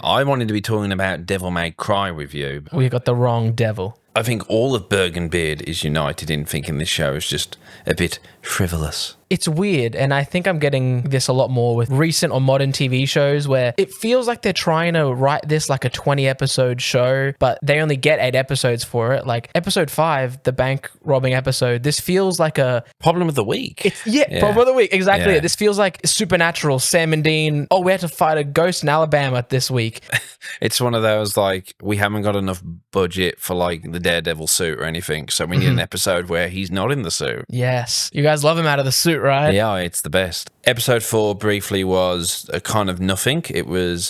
I wanted to be talking about Devil May Cry with you. We got the wrong devil. I think all of Bergenbeard is united in thinking this show is just a bit frivolous. It's weird, and I think I'm getting this a lot more with recent or modern TV shows where it feels like they're trying to write this like a 20-episode show, but they only get 8 episodes for it. Like episode 5, the bank robbing episode, this feels like a... Problem of the week. Problem of the week, exactly. Yeah. This feels like Supernatural, Sam and Dean, we had to fight a ghost in Alabama this week. It's one of those, like, we haven't got enough budget for, like, the Daredevil suit or anything, so we need an episode where he's not in the suit. Yes. You guys love him out of the suit, right? Yeah, it's the best. Episode 4 briefly was a kind of nothing. It was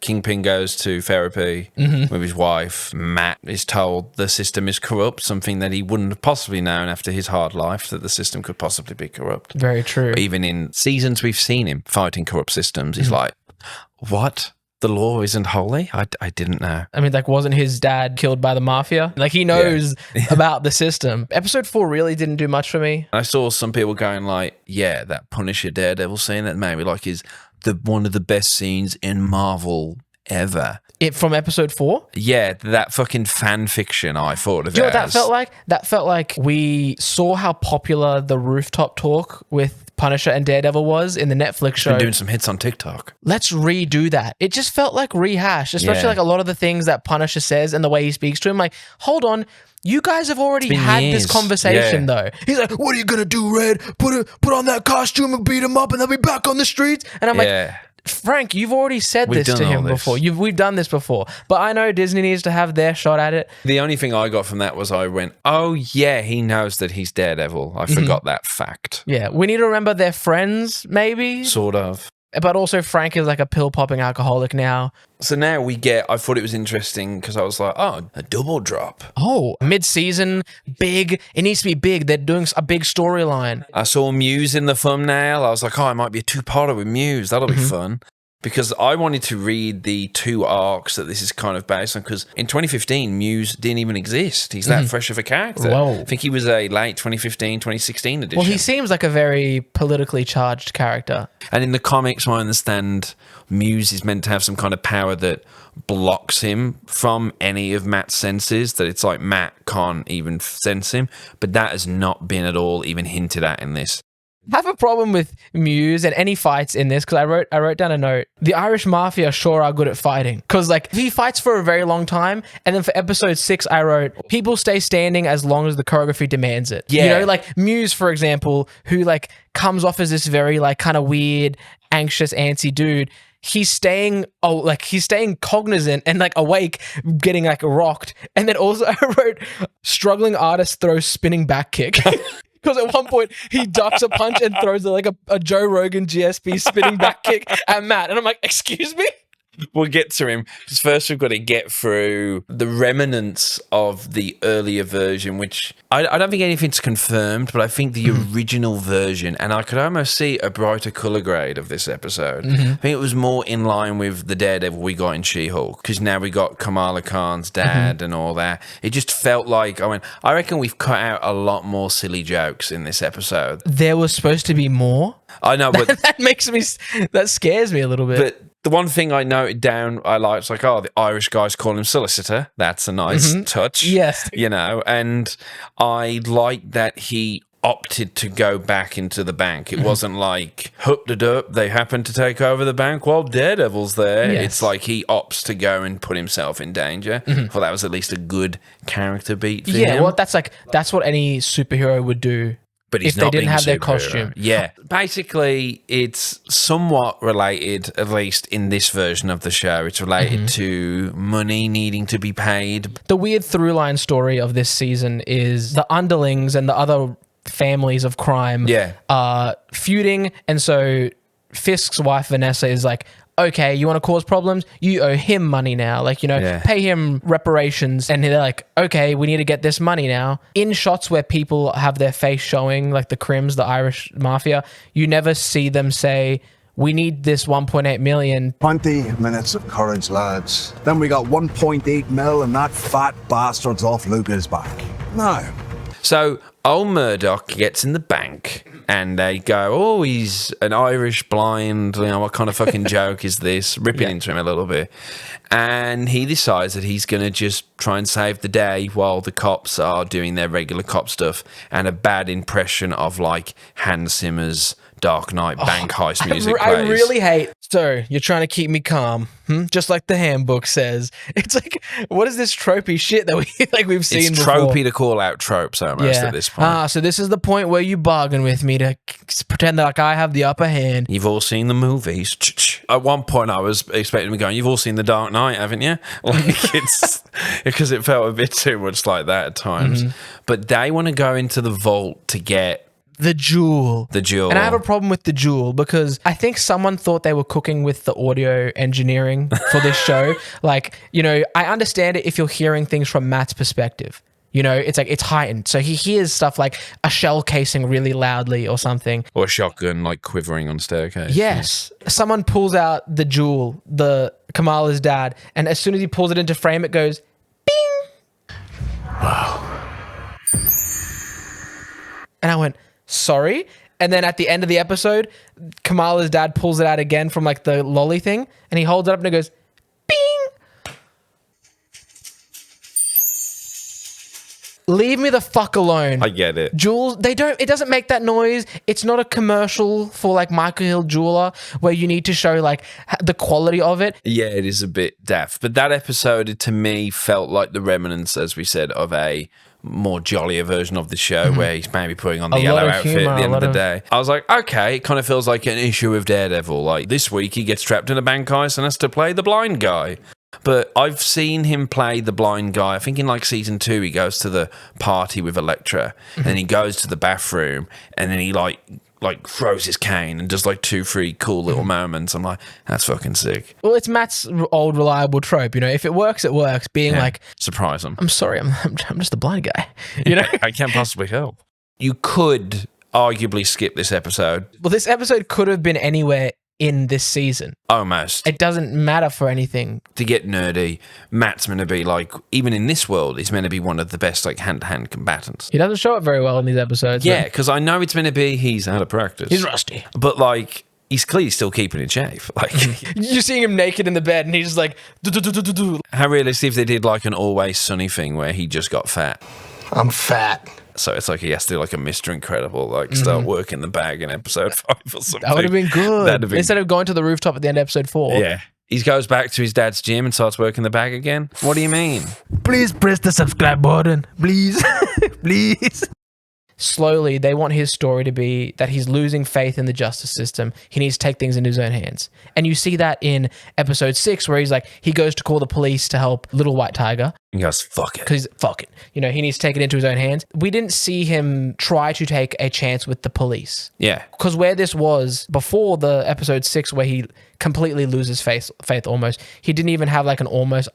Kingpin goes to therapy with his wife. Matt is told the system is corrupt, something that he wouldn't have possibly known after his hard life, that the system could possibly be corrupt. Very true. Even in seasons we've seen him fighting corrupt systems, he's like, what? The law isn't holy? I didn't know. I mean, like, wasn't his dad killed by the mafia? Like, he knows about the system. Episode 4 really didn't do much for me. I saw some people going like, yeah, that Punisher Daredevil scene, that maybe like is one of the best scenes in Marvel ever. From episode 4? Yeah, that fucking fan fiction I thought of it. Do you know what that felt like? That felt like we saw how popular the rooftop talk with Punisher and Daredevil was in the Netflix show. Been doing some hits on TikTok. Let's redo that. It just felt like rehash, especially like a lot of the things that Punisher says and the way he speaks to him. Like, hold on, you guys have already had this conversation though. He's like, what are you gonna do, Red? Put on that costume and beat him up and they'll be back on the streets. And I'm like, Frank, you've already said this to him before. We've done this before. But I know Disney needs to have their shot at it. The only thing I got from that was I went, oh yeah, he knows that he's Daredevil. I forgot that fact. Yeah, we need to remember they're friends, maybe? Sort of. But also Frank is like a pill-popping alcoholic now. So now I thought it was interesting because I was like, oh, a double drop. Oh, mid-season, big. It needs to be big. They're doing a big storyline. I saw Muse in the thumbnail. I was like, oh, it might be a 2-parter with Muse. That'll be fun. Because I wanted to read the 2 arcs that this is kind of based on, because in 2015, Muse didn't even exist. He's that fresh of a character. Whoa. I think he was a late 2015, 2016 edition. Well, he seems like a very politically charged character. And in the comics, I understand Muse is meant to have some kind of power that blocks him from any of Matt's senses, that it's like Matt can't even sense him. But that has not been at all even hinted at in this. I have a problem with Muse and any fights in this because I wrote down a note. The Irish Mafia sure are good at fighting, because like he fights for a very long time, and then for episode 6 I wrote, people stay standing as long as the choreography demands it. Yeah. You know, like Muse, for example, who like comes off as this very like kind of weird, anxious, antsy dude. He's staying cognizant and like awake, getting like rocked. And then also I wrote, struggling artist throws spinning back kick. Because at one point he ducks a punch and throws like a Joe Rogan GSP spinning back kick at Matt. And I'm like, excuse me? We'll get to him. Because first we've got to get through the remnants of the earlier version, which I don't think anything's confirmed, but I think the original version, and I could almost see a brighter colour grade of this episode. I think it was more in line with the Daredevil we got in She-Hulk, because now we got Kamala Khan's dad and all that. It just felt like, I reckon we've cut out a lot more silly jokes in this episode. There was supposed to be more? I know, but... that scares me a little bit. But the one thing I noted down, I liked, like, the Irish guys call him solicitor. That's a nice touch. Yes. You know, and I like that he opted to go back into the bank. It wasn't like, hooked it up, they happened to take over the bank while Daredevil's there. Yes. It's like he opts to go and put himself in danger. Well, that was at least a good character beat for him. Yeah, well, that's what any superhero would do. But if they didn't have their costume. Yeah. Basically, it's somewhat related, at least in this version of the show. It's related to money needing to be paid. The weird through-line story of this season is the underlings and the other families of crime are feuding. And so Fisk's wife, Vanessa, is like, okay, you want to cause problems? You owe him money now. Like, you know, pay him reparations. And they're like, okay, we need to get this money now. In shots where people have their face showing, like the Crims, the Irish Mafia, you never see them say, we need this 1.8 million. 20 minutes of courage, lads. Then we got 1.8 mil and that fat bastard's off Luca's back. No. So old Murdoch gets in the bank And they go, oh, he's an Irish blind. What kind of fucking joke is this? Ripping into him a little bit. And he decides that he's going to just try and save the day while the cops are doing their regular cop stuff. And a bad impression of like Hans Zimmer's Dark Knight bank heist music plays. I really hate, sir, you're trying to keep me calm, just like the handbook says. It's like, what is this tropey shit that we've seen it's before? It's tropey to call out tropes almost at this point. So this is the point where you bargain with me to pretend that like I have the upper hand. You've all seen the movies. At one point I was expecting him going, you've all seen The Dark Knight, haven't you? Like it's because it felt a bit too much like that at times. But they want to go into the vault to get the jewel. The jewel. And I have a problem with the jewel because I think someone thought they were cooking with the audio engineering for this show. Like, I understand it if you're hearing things from Matt's perspective. It's like it's heightened. So he hears stuff like a shell casing really loudly or something. Or a shotgun like quivering on staircase. Yes. Someone pulls out the jewel, the Kamala's dad, and as soon as he pulls it into frame, it goes bing. Wow. And I went, sorry? And then at the end of the episode, Kamala's dad pulls it out again from like the lolly thing, and he holds it up and it goes, bing! Leave me the fuck alone. I get it. Jewels, it doesn't make that noise. It's not a commercial for like Marko Hill Jeweler where you need to show like the quality of it. Yeah, it is a bit daft. But that episode to me felt like the remnants, as we said, of a more jollier version of the show where he's maybe putting on the yellow outfit at the end of the day. I was like, okay, it kind of feels like an issue of Daredevil. Like this week he gets trapped in a bank heist and has to play the blind guy. But I've seen him play the blind guy. I think in like season 2 he goes to the party with Elektra and then he goes to the bathroom and then he like throws his cane and does like 2-3 cool little moments. I'm like, that's fucking sick. Well, it's Matt's old reliable trope, if it works, it works. Being like, surprise him. I'm sorry, I'm just a blind guy. I can't possibly help. You could arguably skip this episode. Well, this episode could have been anywhere in this season. Almost. It doesn't matter for anything. To get nerdy, Matt's meant to be like, even in this world, he's meant to be one of the best like hand-to-hand combatants. He doesn't show up very well in these episodes. Yeah, because I know it's meant to be he's out of practice. He's rusty. But like, he's clearly still keeping in shape. Like you're seeing him naked in the bed and he's just like, how realistic if they did like an Always Sunny thing where he just got fat? I'm fat. So it's like he has to do like a Mr. Incredible, like start working the bag in episode 5 or something. That would have been good. Instead of going to the rooftop at the end of episode 4. Yeah. He goes back to his dad's gym and starts working the bag again. What do you mean? Please press the subscribe button. Please. Please. Slowly, they want his story to be that he's losing faith in the justice system. He needs to take things into his own hands. And you see that in episode 6 where he's like, he goes to call the police to help Little White Tiger. He goes, fuck it. Because fuck it. He needs to take it into his own hands. We didn't see him try to take a chance with the police. Yeah. Because where this was before the episode 6 where he completely loses faith almost, he didn't even have like an almost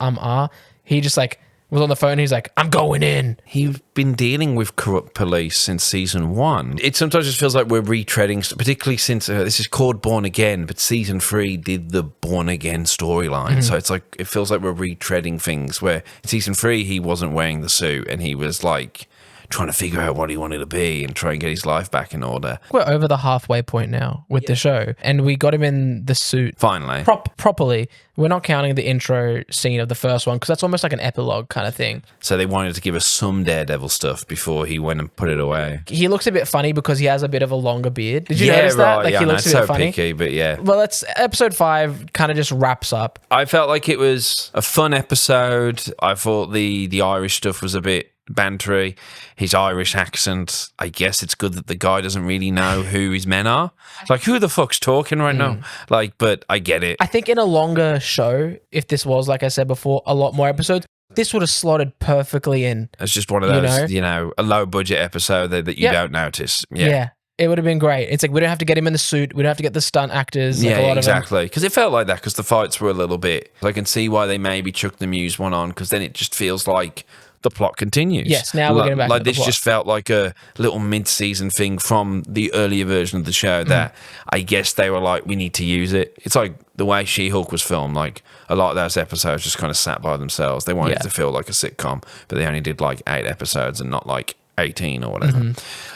He just like was on the phone. He's like, I'm going in. He's been dealing with corrupt police since season 1. It sometimes just feels like we're retreading, particularly since this is called Born Again, but season 3 did the Born Again storyline. So it's like, it feels like we're retreading things where in season 3, he wasn't wearing the suit and he was like trying to figure out what he wanted to be and try and get his life back in order. We're over the halfway point now with the show, and we got him in the suit finally properly. We're not counting the intro scene of the first one because that's almost like an epilogue kind of thing. So they wanted to give us some Daredevil stuff before he went and put it away. He looks a bit funny because he has a bit of a longer beard. Did you notice that? Like, yeah, he looks a bit funny. Picky, but yeah. Well, that's episode 5 kind of just wraps up. I felt like it was a fun episode. I thought the Irish stuff was a bit bantery. His Irish accent, I guess it's good that the guy doesn't really know who his men are. It's like, who the fuck's talking right now? Like, but I get it. I think in a longer show, if this was, like I said before, a lot more episodes, this would have slotted perfectly in. It's just one of those, a low budget episode that you don't notice. Yeah. It would have been great. It's like, we don't have to get him in the suit. We don't have to get the stunt actors. Like, yeah, exactly. Because it felt like that because the fights were a little bit... I can see why they maybe chucked the Muse one on because then it just feels like the plot continues. Yes, now we're getting back to the this plot. just felt like a little mid-season thing from the earlier version of the show that I guess they were like, we need to use it. It's like the way She-Hulk was filmed. Like a lot of those episodes just kind of sat by themselves. They wanted it to feel like a sitcom, but they only did like 8 episodes and not like 18 or whatever.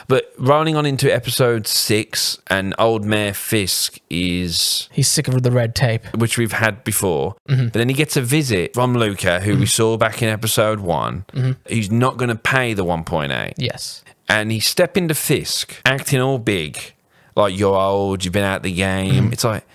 But rolling on into episode 6, and old Mayor Fisk is... He's sick of the red tape. Which we've had before. But then he gets a visit from Luca, who we saw back in episode 1. He's not going to pay the 1.8. Yes. And he's stepping to Fisk, acting all big. Like, you're old, you've been out the game. It's like...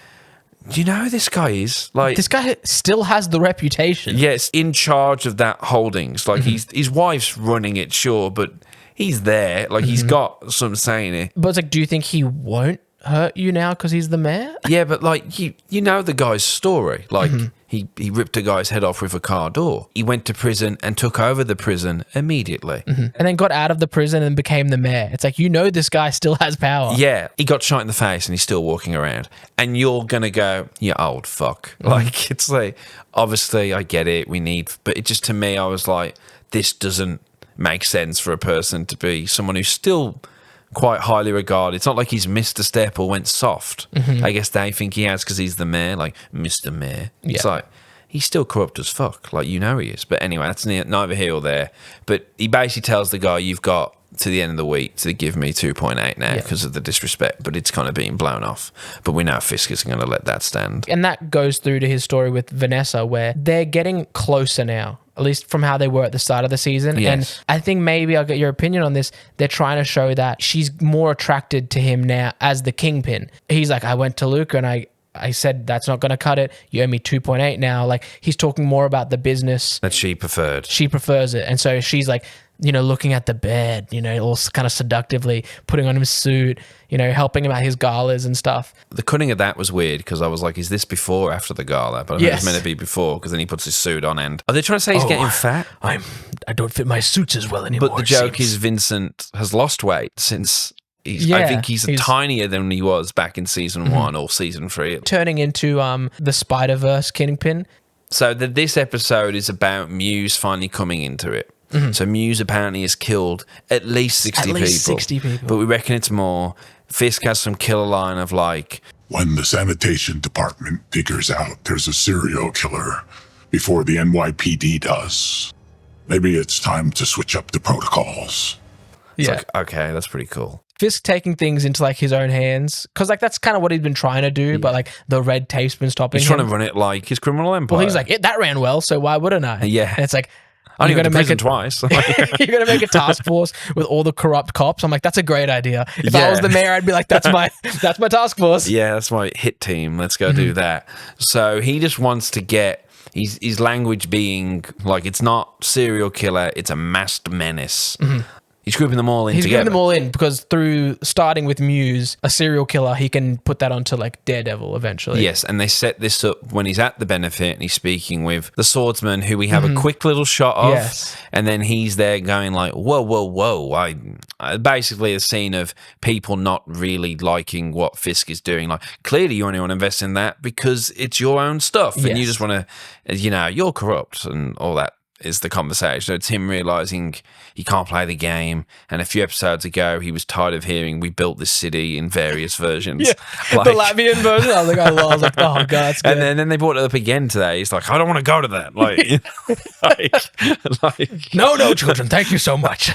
Do you know who this guy is? Like, this guy still has the reputation. Yes, in charge of that holdings. Like, his wife's running it, sure, but he's there. Like, he's got some say in it. But it's like, do you think he won't hurt you now because he's the mayor? Yeah, but like, you know the guy's story. Like, he ripped a guy's head off with a car door. He went to prison and took over the prison immediately. And then got out of the prison and became the mayor. It's like, you know this guy still has power. Yeah, he got shot in the face and he's still walking around. And you're going to go, you old fuck. Like, it's like, obviously, I get it, but it just, to me, I was like, this doesn't make sense for a person to be someone who's still quite highly regarded. It's not like he's missed a step or went soft. I guess they think he has because he's the mayor, like Mr. Mayor. It's like, he's still corrupt as fuck, like, you know he is. But anyway, that's neither here or there. But he basically tells the guy, you've got to the end of the week to give me 2.8 now because of the disrespect, but it's kind of being blown off. But we know Fisk isn't going to let that stand. And that goes through to his story with Vanessa, where they're getting closer now, at least from how they were at the start of the season. Yes. And I think maybe I'll get your opinion on this. They're trying to show that she's more attracted to him now as the Kingpin. He's like, I went to Luca and I said, that's not going to cut it. You owe me 2.8 now. Like, he's talking more about the business. That she preferred. She prefers it. And so she's like, you know, looking at the bed, you know, all kind of seductively, putting on his suit, you know, helping him at his galas and stuff. The cutting of that was weird because I was like, is this before or after the gala? But I think it's meant to be before because then he puts his suit on and... Are they trying to say he's getting fat? I don't fit my suits as well anymore. But the joke is Vincent has lost weight since... I think he's tinier than he was back in season 1 or season 3. Turning into the Spider-Verse Kingpin. So this episode is about Muse finally coming into it. So Muse apparently has killed at least 60 people. But we reckon it's more. Fisk has some killer line of like... When the sanitation department figures out there's a serial killer before the NYPD does, maybe it's time to switch up the protocols. It's like, okay, that's pretty cool. Fisk taking things into like his own hands, because like that's kind of what he's been trying to do, but like the red tape's been stopping him. He's trying to run it like his criminal empire. Well, he's like, that ran well, so why wouldn't I? Yeah. And it's like, I'm going to make it twice. You're going to make a task force with all the corrupt cops. I'm like, that's a great idea. If I was the mayor, I'd be like, that's my task force. Yeah, that's my hit team. Let's go do that. So he just wants to get his language being like, it's not serial killer, it's a masked menace. He's grouping them all in together. He's grouping them all in because through starting with Muse, a serial killer, he can put that onto like Daredevil eventually. Yes, and they set this up when he's at the benefit and he's speaking with the swordsman who we have a quick little shot of. Yes. And then he's there going like, whoa, whoa, whoa. Basically a scene of people not really liking what Fisk is doing. Like, clearly you only want to invest in that because it's your own stuff. And you just want to, you know, you're corrupt and all that. Is the conversation. So it's him realizing he can't play the game. And a few episodes ago, he was tired of hearing we built this city in various versions. Like, the Latvian version. I was like, oh god, that's good. And then they brought it up again today. He's like, I don't want to go to that. Like, no, children, thank you so much.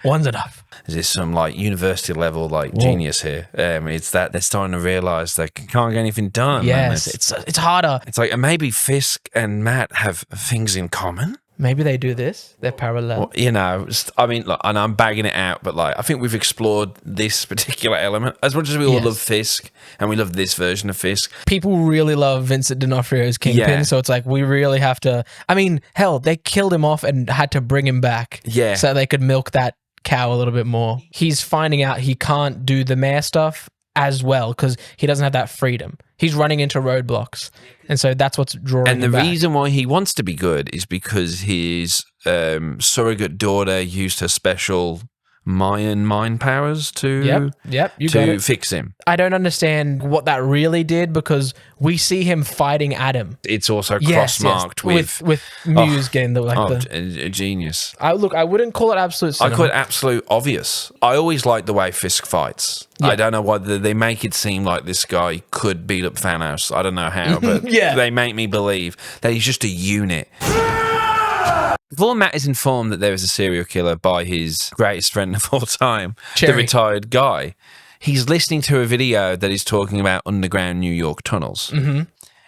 One's enough. Is this some like university level like genius here? It's that they're starting to realize they can't get anything done. Yes, it's harder. It's like, and maybe Fisk and Matt have things in common. Maybe they do this. They're parallel. Well, you know, I mean, look, and I'm bagging it out, but like, I think we've explored this particular element as much as we all love Fisk and we love this version of Fisk. People really love Vincent D'Onofrio's Kingpin, so it's like we really have to. I mean, hell, they killed him off and had to bring him back, so they could milk that cow a little bit more. He's finding out he can't do the mayor stuff as well because he doesn't have that freedom. He's running into roadblocks, and so that's what's drawing him back. And the reason why he wants to be good is because his surrogate daughter used her special Mayan mind powers to fix him. I don't understand what that really did because we see him fighting Adam. It's also cross-marked with Muse getting a genius. I wouldn't call it absolute cinema. I call it absolute obvious. I always like the way Fisk fights. I don't know why they make it seem like this guy could beat up Thanos. I don't know how, but they make me believe that he's just a unit. Before Matt is informed that there is a serial killer by his greatest friend of all time, Cherry. the retired guy, he's listening to a video that is talking about underground New York tunnels. Mm-hmm.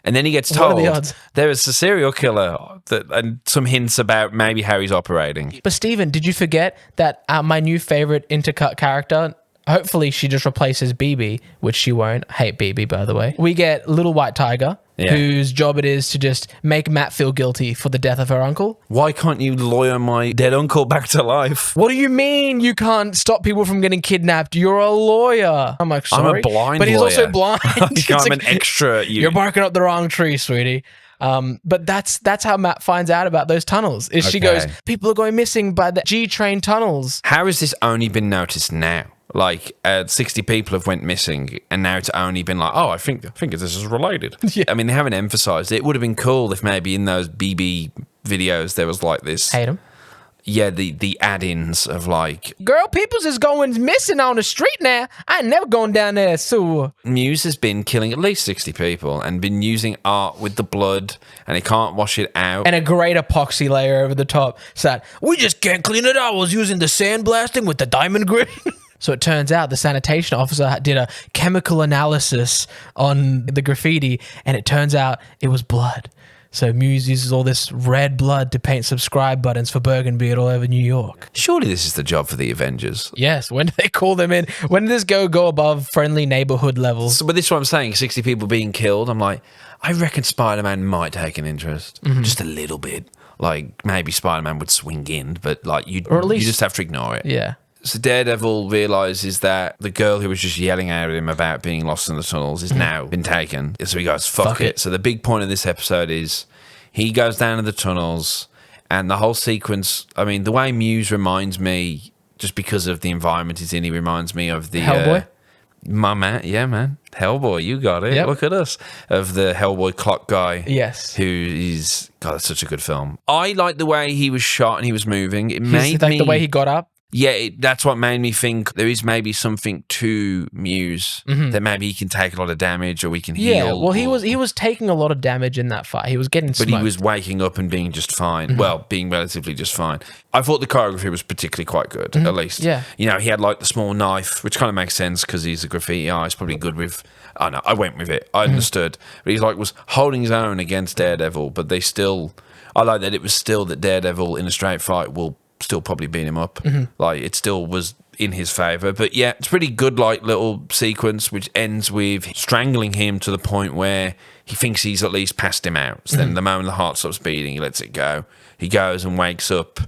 And then he gets What are told the odds? there is a serial killer and some hints about maybe how he's operating. But Steven, did you forget that my new favorite intercut character, hopefully she just replaces BB, which she won't. I hate BB, by the way. We get Little White Tiger, whose job it is to just make Matt feel guilty for the death of her uncle. Why can't you lawyer my dead uncle back to life? What do you mean you can't stop people from getting kidnapped? You're a lawyer. I'm like, sorry. I'm a blind but he's lawyer. also blind. I'm an extra at you. You're barking up the wrong tree, sweetie. But that's how Matt finds out about those tunnels. Is she goes, people are going missing by the G train tunnels. How has this only been noticed now? Like 60 people have went missing, and now it's only been like, oh, I think this is related. Yeah. I mean, they haven't emphasized it. It would have been cool if maybe in those BB videos there was like this. Hate him. Yeah, the add-ins of like, Girl, people's is going missing on the street now. I ain't never going down there, so. Muse has been killing at least 60 people and been using art with the blood, and he can't wash it out. And a great epoxy layer over the top. So that, we just can't clean it out. I was using the sandblasting with the diamond grit. So it turns out the sanitation officer did a chemical analysis on the graffiti, and it turns out it was blood. So Muse uses all this red blood to paint subscribe buttons for Bergenbeard all over New York. Surely this is the job for the Avengers. Yes, when do they call them in? When does this go above friendly neighborhood levels? So, but this is what I'm saying, 60 people being killed. I'm like, I reckon Spider-Man might take an interest. Just a little bit. Like, maybe Spider-Man would swing in, but like you just have to ignore it. Yeah. So Daredevil realizes that the girl who was just yelling at him about being lost in the tunnels has now been taken. So he goes, fuck it. So the big point of this episode is he goes down to the tunnels, and the whole sequence, I mean, the way Muse reminds me, just because of the environment he's in, he reminds me of the... Hellboy? My man, yeah, man. Hellboy, you got it. Yep. Look at us. Of the Hellboy clock guy. Yes. Who is... God, that's such a good film. I like the way he was shot and he was moving. It He's made like me... the way he got up. Yeah, that's what made me think there is maybe something to Muse that maybe he can take a lot of damage or we can heal. Yeah, well, he was taking a lot of damage in that fight. He was getting smoked. But he was waking up and being just fine. Well, being relatively just fine. I thought the choreography was particularly quite good, at least. Yeah. You know, he had like the small knife, which kind of makes sense because he's a graffiti artist, probably good with... I know, I went with it. I understood. But he's like, was holding his own against Daredevil, but they still... I like that it was still that Daredevil in a straight fight will still probably beat him up. Like, it still was in his favor. But yeah, it's pretty good, like, little sequence which ends with strangling him to the point where he thinks he's at least passed him out. So then the moment the heart stops beating, he lets it go. He goes and wakes up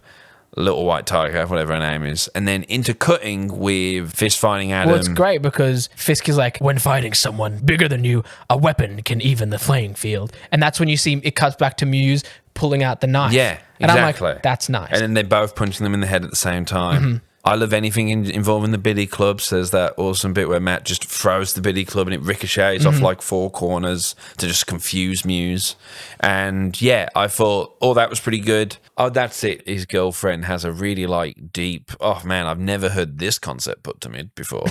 Little White Tiger, whatever her name is, and then intercutting with Fisk finding Adam. Well, it's great because Fisk is like, when fighting someone bigger than you, a weapon can even the playing field. And that's when you see it cuts back to Muse pulling out the knife. Yeah, and exactly. I'm like, that's nice. And then they're both punching them in the head at the same time. I love anything involving the billy clubs. There's that awesome bit where Matt just throws the billy club and it ricochets off like four corners to just confuse Muse. And yeah, I thought, oh, that was pretty good. Oh, that's it. His girlfriend has a really like deep, oh man, I've never heard this concept put to me before.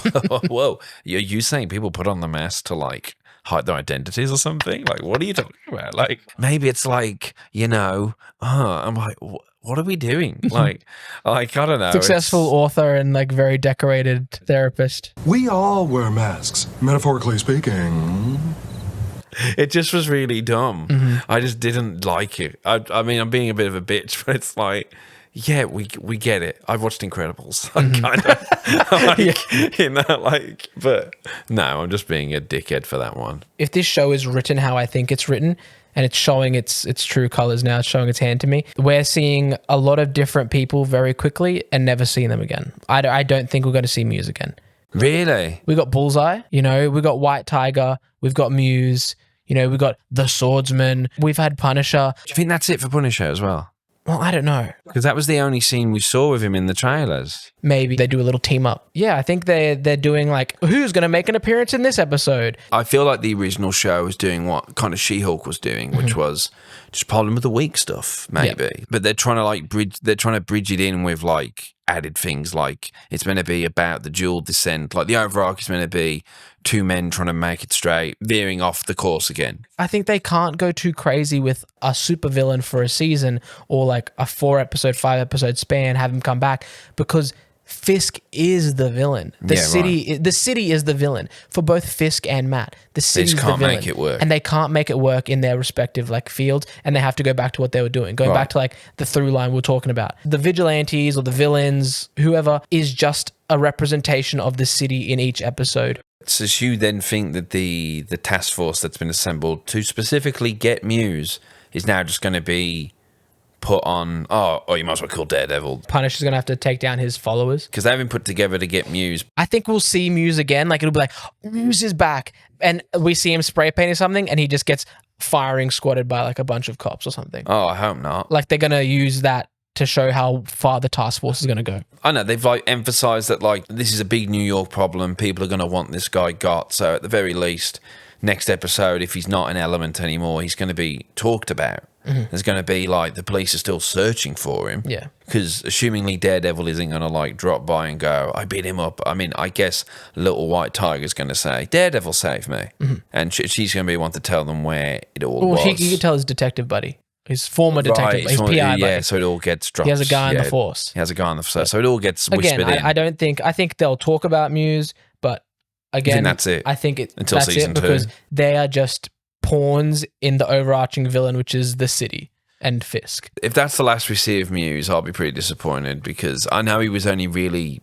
Whoa, you saying people put on the mask to like hide their identities or something? Like, what are you talking about? Like, maybe it's like, you know, I'm like, what are we doing? Like, I don't know. Successful author and like very decorated therapist. We all wear masks, metaphorically speaking. It just was really dumb. I just didn't like it. I mean, I'm being a bit of a bitch, but it's like, yeah, we get it. I've watched Incredibles. You know, like, but no, I'm just being a dickhead for that one. If this show is written how I think it's written, and it's showing its true colors now, it's showing its hand to me, we're seeing a lot of different people very quickly and never seeing them again. I don't think we're going to see Muse again. Really? We got Bullseye, you know, we got White Tiger, we've got Muse, you know, we got The Swordsman, we've had Punisher. Do you think that's it for Punisher as well? Well, I don't know. Because that was the only scene we saw with him in the trailers. Maybe they do a little team up. Yeah, I think they're doing like, who's going to make an appearance in this episode? I feel like the original show was doing what kind of She-Hulk was doing, which was just problem of the week stuff, maybe. Yeah. But they're trying to bridge it in with like added things, like it's meant to be about the dual descent. Like the overarch is meant to be two men trying to make it straight, veering off the course again. I think they can't go too crazy with a supervillain for a season or like a 4-episode, 5-episode span, have him come back, because Fisk is the villain. The city is the villain for both Fisk and Matt. The city just can't make it work, and they can't make it work in their respective like fields, and they have to go back to what they were doing. Going back to like the through line we're talking about. The vigilantes or the villains, whoever, is just a representation of the city in each episode. So you then think that the task force that's been assembled to specifically get Muse is now just going to be put on, you might as well call Daredevil. Punisher's going to have to take down his followers. Because they haven't put together to get Muse. I think we'll see Muse again. Like, it'll be like, Muse is back. And we see him spray painting something, and he just gets firing squatted by like a bunch of cops or something. Oh, I hope not. Like, they're going to use that to show how far the task force is going to go. I know, they've like emphasized that like this is a big New York problem. People are going to want this guy got. So at the very least, next episode, if he's not an element anymore, he's going to be talked about. Mm-hmm. There's going to be like the police are still searching for him. Yeah. Because assumingly Daredevil isn't going to like drop by and go, I beat him up. I mean, I guess Little White Tiger's going to say, Daredevil saved me. Mm-hmm. And she's going to be one to tell them where it all was. He can tell his detective buddy. His former detective, his PI buddy. Yeah, so it all gets dropped. He has a guy on the force. He has a guy on the force. So it all gets whispered in. I think they'll talk about Muse, but again, that's it. I think until that's season it because they are just pawns in the overarching villain, which is the city and Fisk. If that's the last we see of Muse, I'll be pretty disappointed because I know he was only really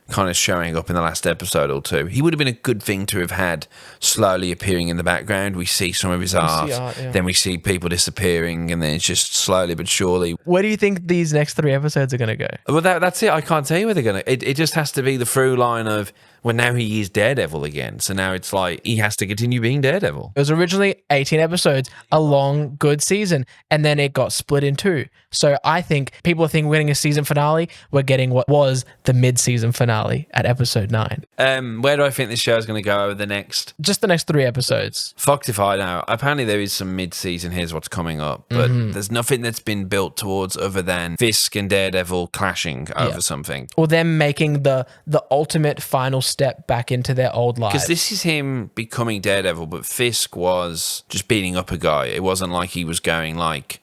kind of showing up in the last episode or two. He would have been a good thing to have had slowly appearing in the background. We see some of his art, then we see people disappearing, and then it's just slowly but surely. Where do you think these next 3 episodes are going to go? Well, that's it. I can't tell you where they're going to. It just has to be the through line of, well, now he is Daredevil again. So now it's like he has to continue being Daredevil. It was originally 18 episodes, a long, good season, and then it got split in 2. So I think people think we're getting a season finale. We're getting what was the mid-season finale at episode 9. Where do I think this show is going to go over the next? Just the next 3 episodes. Fucked if I know. Apparently there is some mid-season, here's what's coming up, but there's nothing that's been built towards other than Fisk and Daredevil clashing over something. Or them making the ultimate final step back into their old lives. Because this is him becoming Daredevil, but Fisk was just beating up a guy. It wasn't like he was going like,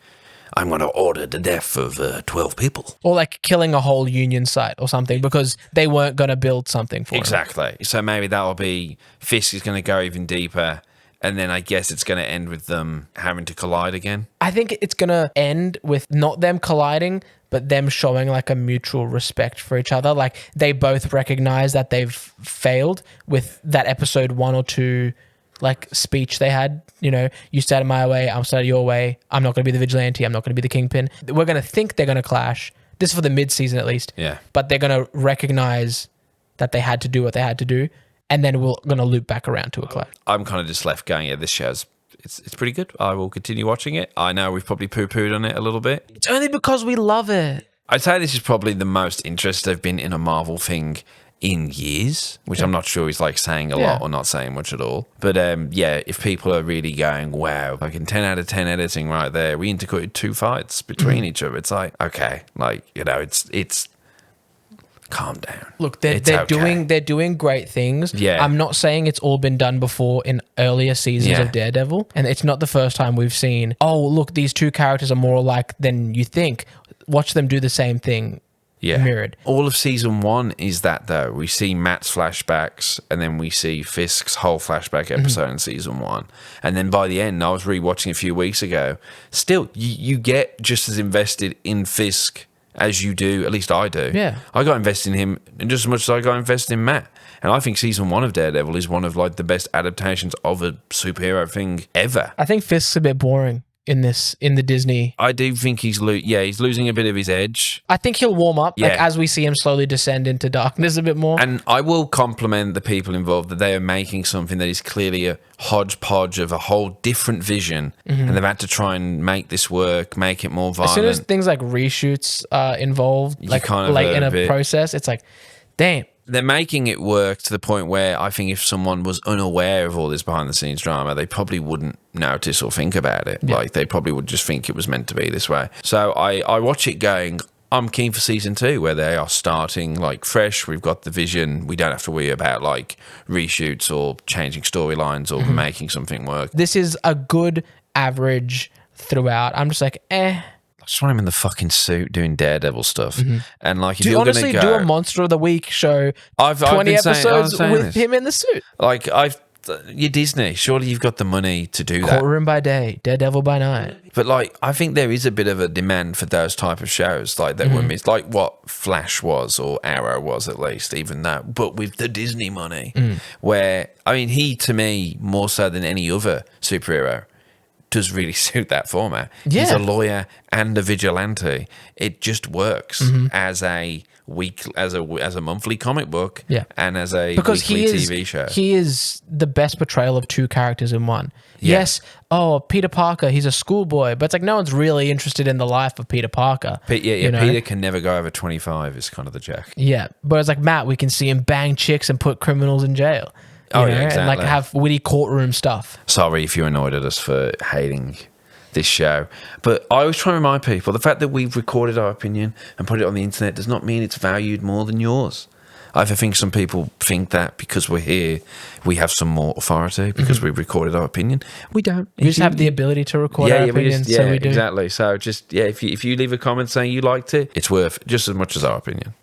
I'm going to order the death of 12 people. Or like killing a whole union site or something because they weren't going to build something for him. Exactly. So maybe that'll be, Fisk is going to go even deeper, and then I guess it's going to end with them having to collide again. I think it's going to end with not them colliding, but them showing like a mutual respect for each other. Like they both recognize that they've failed with that episode 1 or 2 like speech they had. You know, you started my way, I'm started your way. I'm not going to be the vigilante. I'm not going to be the Kingpin. We're going to think they're going to clash. This is for the mid-season at least. Yeah. But they're going to recognize that they had to do what they had to do, and then we're going to loop back around to a clash. I'm kind of just left going, yeah, this show's it's pretty good. I will continue watching it. I know we've probably poo-pooed on it a little bit. It's only because we love it. I'd say this is probably the most interest I've been in a Marvel thing in years, which I'm not sure is like saying a lot or not saying much at all. But if people are really going, wow, like in 10 out of 10 editing right there, we integrated 2 fights between each other. It's like, okay, like, you know, it's calm down. Look, they're doing great things. Yeah. I'm not saying it's all been done before in earlier seasons of Daredevil, and it's not the first time we've seen, oh, look, these 2 characters are more alike than you think. Watch them do the same thing. Yeah. Mirrored. All of season 1 is that, though. We see Matt's flashbacks, and then we see Fisk's whole flashback episode in season 1. And then by the end, I was rewatching a few weeks ago. Still, you get just as invested in Fisk as you do, at least I do. Yeah. I got invested in him just as much as I got invested in Matt. And I think season 1 of Daredevil is one of like the best adaptations of a superhero thing ever. I think Fisk's a bit boring in the Disney. I do think he's losing a bit of his edge. I think he'll warm up like as we see him slowly descend into darkness a bit more. And I will compliment the people involved that they are making something that is clearly a hodgepodge of a whole different vision, and they've had to try and make this work, make it more violent. As soon as things like reshoots are involved, like late in a process, it's like, damn, they're making it work to the point where I think if someone was unaware of all this behind the scenes drama, they probably wouldn't notice or think about it. Like they probably would just think it was meant to be this way. So I watch it going, I'm keen for season 2 where they are starting like fresh. We've got the vision. We don't have to worry about like reshoots or changing storylines or making something work. This is a good average throughout. I'm just like, I just want him in the fucking suit doing Daredevil stuff. And like, if do you're honestly going to go, do a Monster of the Week show, I've 20 been saying- episodes saying with this. him in the suit. Like, you're Disney. Surely you've got the money to do that. Courtroom by day, Daredevil by night. But like, I think there is a bit of a demand for those type of shows, like that were missed, like what Flash was or Arrow was, at least, even that. But with the Disney money, where I mean, he to me more so than any other superhero does really suit that format. He's a lawyer and a vigilante. It just works as a monthly comic book and as a weekly TV show. He is the best portrayal of two characters in one. Yes, Peter Parker, he's a schoolboy, but it's like no one's really interested in the life of Peter Parker. Peter can never go over 25 is kind of the jack. Yeah, but it's like Matt, we can see him bang chicks and put criminals in jail. Exactly. And like have witty courtroom stuff. Sorry if you're annoyed at us for hating this show, but I always try to remind people the fact that we've recorded our opinion and put it on the internet does not mean it's valued more than yours. I think some people think that because we're here, we have some more authority because we've recorded our opinion. We don't. We just have the ability to record our opinions, so we do. Exactly. So just if you leave a comment saying you liked it, it's worth just as much as our opinion.